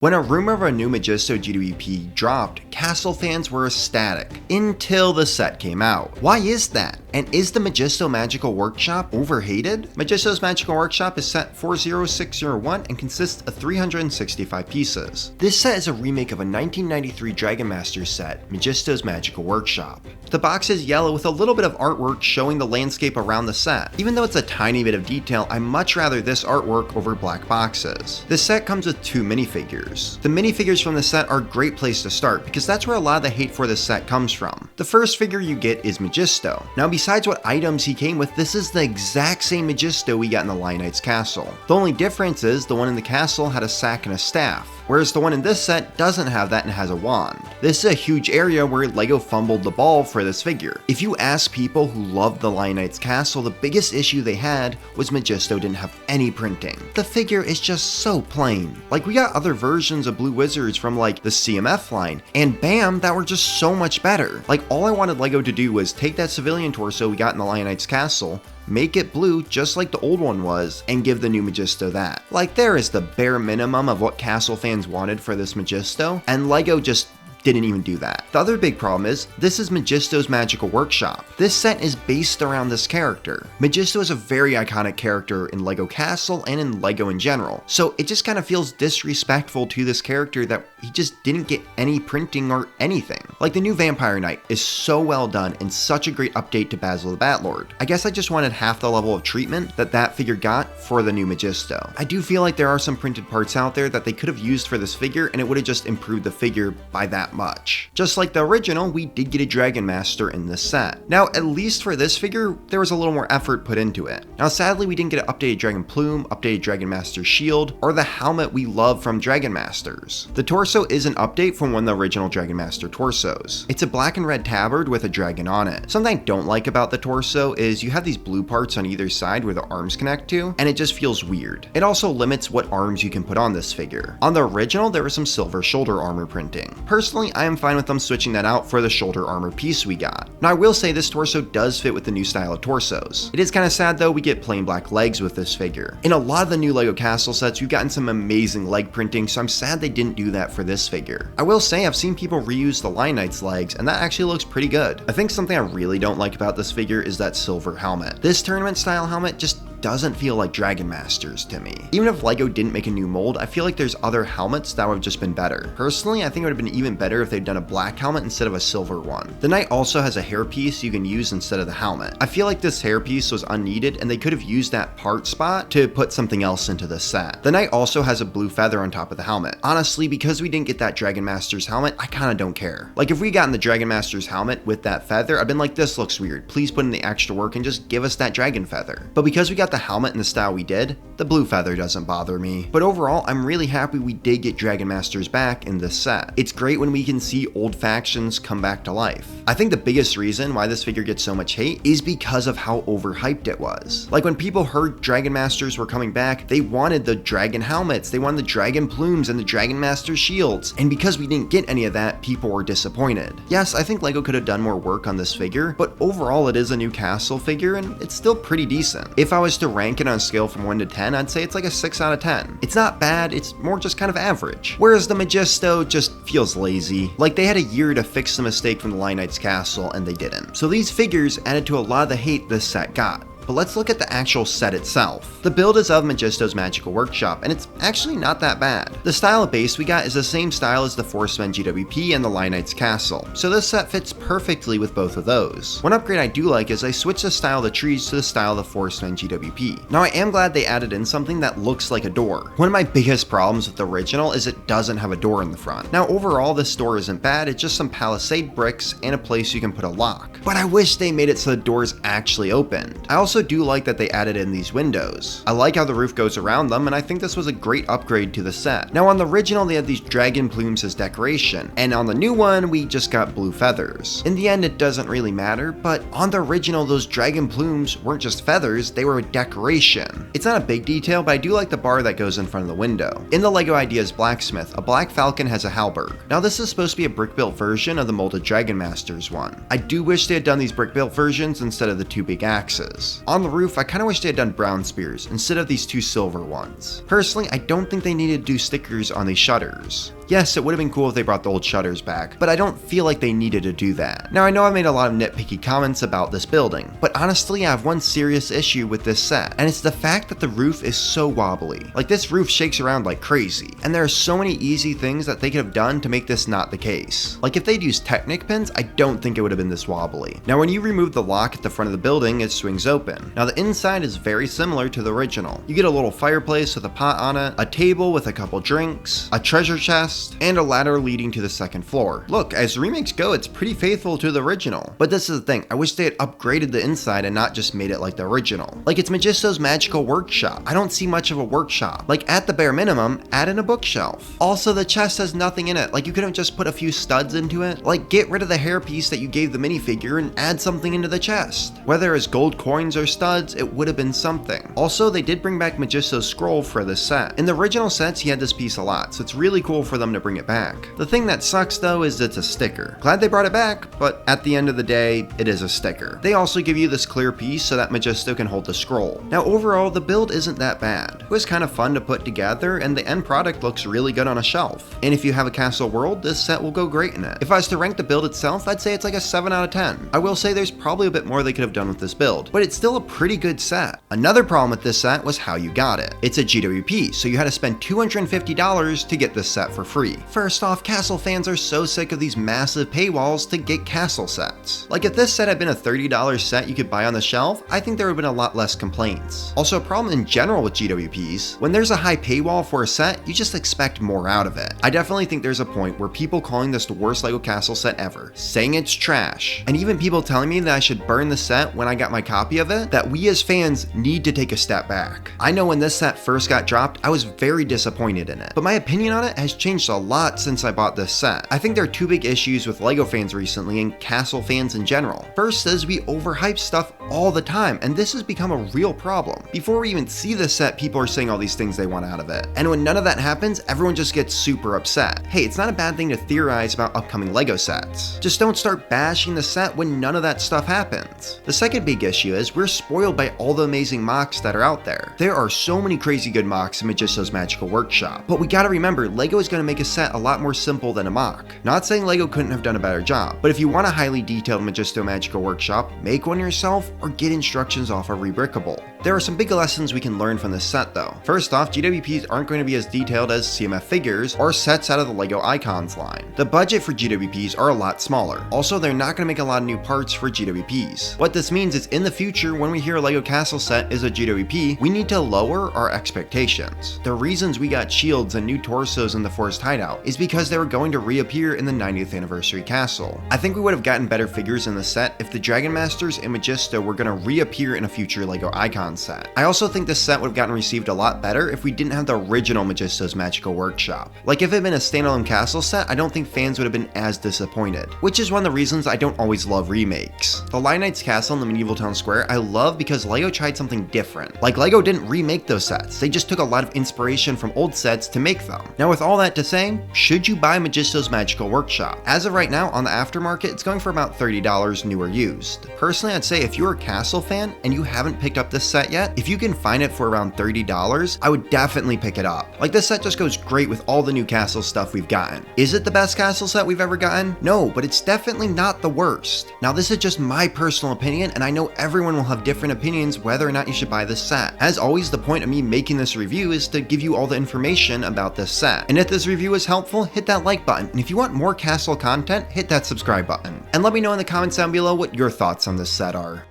When a rumor of a new Majisto GWP dropped, Castle fans were ecstatic, until the set came out. Why is that? And is the Majisto Magical Workshop overhated? Majisto's Magical Workshop is set 40601 and consists of 365 pieces. This set is a remake of a 1993 Dragon Master set, Majisto's Magical Workshop. The box is yellow with a little bit of artwork showing the landscape around the set. Even though it's a tiny bit of detail, I much rather this artwork over black boxes. This set comes with 2 minifigures. The minifigures from the set are a great place to start because that's where a lot of the hate for this set comes from. The first figure you get is Majisto. Now besides what items he came with, this is the exact same Majisto we got in the Lion Knight's castle. The only difference is the one in the castle had a sack and a staff, whereas the one in this set doesn't have that and has a wand. This is a huge area where LEGO fumbled the ball for this figure. If you ask people who loved the Lion Knight's castle, the biggest issue they had was Majisto didn't have any printing. The figure is just so plain. Like, we got other versions of Blue Wizards from like the CMF line, and bam, that were just so much better. Like, all I wanted LEGO to do was take that civilian torso we got in the Lion Knight's castle, make it blue just like the old one was, and give the new Majisto that. Like, there is the bare minimum of what castle fans wanted for this Majisto, and LEGO just didn't even do that. The other big problem is, this is Majisto's Magical Workshop. This set is based around this character. Majisto is a very iconic character in LEGO Castle and in LEGO in general, so it just kind of feels disrespectful to this character that he just didn't get any printing or anything. Like, the new Vampire Knight is so well done and such a great update to Basil the Batlord. I guess I just wanted half the level of treatment that figure got for the new Majisto. I do feel like there are some printed parts out there that they could have used for this figure and it would have just improved the figure by that much. Just like the original, we did get a Dragon Master in this set. Now, at least for this figure, there was a little more effort put into it. Now, sadly, we didn't get an updated Dragon Plume, updated Dragon Master Shield, or the helmet we love from Dragon Masters. The torso is an update from one of the original Dragon Master torsos. It's a black and red tabard with a dragon on it. Something I don't like about the torso is you have these blue parts on either side where the arms connect to, and it just feels weird. It also limits what arms you can put on this figure. On the original, there was some silver shoulder armor printing. Personally, I am fine with them switching that out for the shoulder armor piece we got. Now, I will say this torso does fit with the new style of torsos. It is kind of sad though, we get plain black legs with this figure. In a lot of the new LEGO Castle sets, we've gotten some amazing leg printing, so I'm sad they didn't do that for this figure. I will say I've seen people reuse the Lion Knight's legs, and that actually looks pretty good. I think something I really don't like about this figure is that silver helmet. This tournament style helmet just doesn't feel like Dragon Masters to me. Even if LEGO didn't make a new mold, I feel like there's other helmets that would have just been better. Personally, I think it would have been even better if they'd done a black helmet instead of a silver one. The Knight also has a hairpiece you can use instead of the helmet. I feel like this hairpiece was unneeded and they could have used that part spot to put something else into the set. The Knight also has a blue feather on top of the helmet. Honestly, because we didn't get that Dragon Master's helmet, I kinda don't care. Like, if we gotten the Dragon Master's helmet with that feather, I've been like, this looks weird. Please put in the extra work and just give us that dragon feather. But because we got the helmet in the style we did, the blue feather doesn't bother me. But overall, I'm really happy we did get Dragon Masters back in this set. It's great when we can see old factions come back to life. I think the biggest reason why this figure gets so much hate is because of how overhyped it was. Like, when people heard Dragon Masters were coming back, they wanted the dragon helmets, they wanted the dragon plumes and the Dragon Master shields, and because we didn't get any of that, people were disappointed. Yes, I think LEGO could have done more work on this figure, but overall it is a new castle figure and it's still pretty decent. If I was to rank it on a scale from 1 to 10, I'd say it's like a 6 out of 10. It's not bad, it's more just kind of average. Whereas the Majisto just feels lazy. Like, they had a year to fix the mistake from the Lion Knight's castle and they didn't. So these figures added to a lot of the hate this set got. But let's look at the actual set itself. The build is of Majisto's Magical Workshop, and it's actually not that bad. The style of base we got is the same style as the Forcemen GWP and the Lion Knight's Castle, so this set fits perfectly with both of those. One upgrade I do like is I switched the style of the trees to the style of the Forcemen GWP. Now, I am glad they added in something that looks like a door. One of my biggest problems with the original is it doesn't have a door in the front. Now, overall, this door isn't bad, it's just some palisade bricks and a place you can put a lock. But I wish they made it so the doors actually opened. I also do like that they added in these windows. I like how the roof goes around them, and I think this was a great upgrade to the set. Now, on the original, they had these dragon plumes as decoration, and on the new one, we just got blue feathers. In the end, it doesn't really matter, but on the original, those dragon plumes weren't just feathers, they were a decoration. It's not a big detail, but I do like the bar that goes in front of the window. In the LEGO Ideas Blacksmith, a black falcon has a halberd. Now, this is supposed to be a brick-built version of the molded Dragon Masters one. I do wish they had done these brick-built versions instead of the 2 big axes. spears. On the roof, I kinda wish they had done brown spears instead of these 2 silver ones. Personally, I don't think they needed to do stickers on these shutters. Yes, it would have been cool if they brought the old shutters back, but I don't feel like they needed to do that. Now I know I made a lot of nitpicky comments about this building, but honestly I have one serious issue with this set, and it's the fact that the roof is so wobbly. Like, this roof shakes around like crazy, and there are so many easy things that they could have done to make this not the case. Like, if they'd used Technic pins, I don't think it would have been this wobbly. Now when you remove the lock at the front of the building, it swings open. Now the inside is very similar to the original. You get a little fireplace with a pot on it, a table with a couple drinks, a treasure chest, and a ladder leading to the second floor. Look, as remakes go, it's pretty faithful to the original. But this is the thing, I wish they had upgraded the inside and not just made it like the original. Like, it's Majisto's magical workshop. I don't see much of a workshop. Like, at the bare minimum, add in a bookshelf. Also, the chest has nothing in it. Like, you couldn't just put a few studs into it. Like, get rid of the hairpiece that you gave the minifigure and add something into the chest. Whether it's gold coins or studs, it would have been something. Also, they did bring back Majisto's scroll for this set. In the original sets, he had this piece a lot, so it's really cool for them to bring it back. The thing that sucks though is it's a sticker. Glad they brought it back, but at the end of the day, it is a sticker. They also give you this clear piece so that Majisto can hold the scroll. Now overall, the build isn't that bad. It was kind of fun to put together, and the end product looks really good on a shelf. And if you have a castle world, this set will go great in it. If I was to rank the build itself, I'd say it's like a 7 out of 10. I will say there's probably a bit more they could have done with this build, but it's still a pretty good set. Another problem with this set was how you got it. It's a GWP, so you had to spend $250 to get this set for free. First off, castle fans are so sick of these massive paywalls to get castle sets. Like, if this set had been a $30 set you could buy on the shelf, I think there would have been a lot less complaints. Also, a problem in general with GWPs, when there's a high paywall for a set, you just expect more out of it. I definitely think there's a point where people calling this the worst LEGO castle set ever, saying it's trash, and even people telling me that I should burn the set when I got my copy of it, that we as fans need to take a step back. I know when this set first got dropped, I was very disappointed in it, but my opinion on it has changed a lot since I bought this set. I think there are 2 big issues with LEGO fans recently and castle fans in general. First is we overhype stuff all the time, and this has become a real problem. Before we even see the set, people are saying all these things they want out of it. And when none of that happens, everyone just gets super upset. Hey, it's not a bad thing to theorize about upcoming LEGO sets. Just don't start bashing the set when none of that stuff happens. The second big issue is we're spoiled by all the amazing mocks that are out there. There are so many crazy good mocks in Majisto's Magical Workshop, but we gotta remember, LEGO is gonna make a set a lot more simple than a mock. Not saying LEGO couldn't have done a better job, but if you want a highly detailed Majisto Magical Workshop, make one yourself or get instructions off a Rebrickable. There are some big lessons we can learn from this set though. First off, GWPs aren't going to be as detailed as CMF figures or sets out of the LEGO Icons line. The budget for GWPs are a lot smaller. Also, they're not going to make a lot of new parts for GWPs. What this means is in the future, when we hear a LEGO Castle set is a GWP, we need to lower our expectations. The reasons we got shields and new torsos in the Forest Hideout is because they were going to reappear in the 90th anniversary castle. I think we would have gotten better figures in the set if the Dragon Masters and Majisto were going to reappear in a future LEGO Icon set. I also think this set would have gotten received a lot better if we didn't have the original Majisto's Magical Workshop. Like, if it had been a standalone castle set, I don't think fans would have been as disappointed, which is one of the reasons I don't always love remakes. The Lion Knight's castle in the Medieval Town Square I love because LEGO tried something different. Like, LEGO didn't remake those sets, they just took a lot of inspiration from old sets to make them. Now with all that to say, should you buy Majisto's Magical Workshop? As of right now, on the aftermarket, it's going for about $30 new or used. Personally, I'd say if you're a castle fan and you haven't picked up this set yet, if you can find it for around $30, I would definitely pick it up. Like, this set just goes great with all the new castle stuff we've gotten. Is it the best castle set we've ever gotten? No, but it's definitely not the worst. Now this is just my personal opinion, and I know everyone will have different opinions whether or not you should buy this set. As always, the point of me making this review is to give you all the information about this set. And if this review is helpful, hit that like button. And if you want more castle content, hit that subscribe button. And let me know in the comments down below what your thoughts on this set are.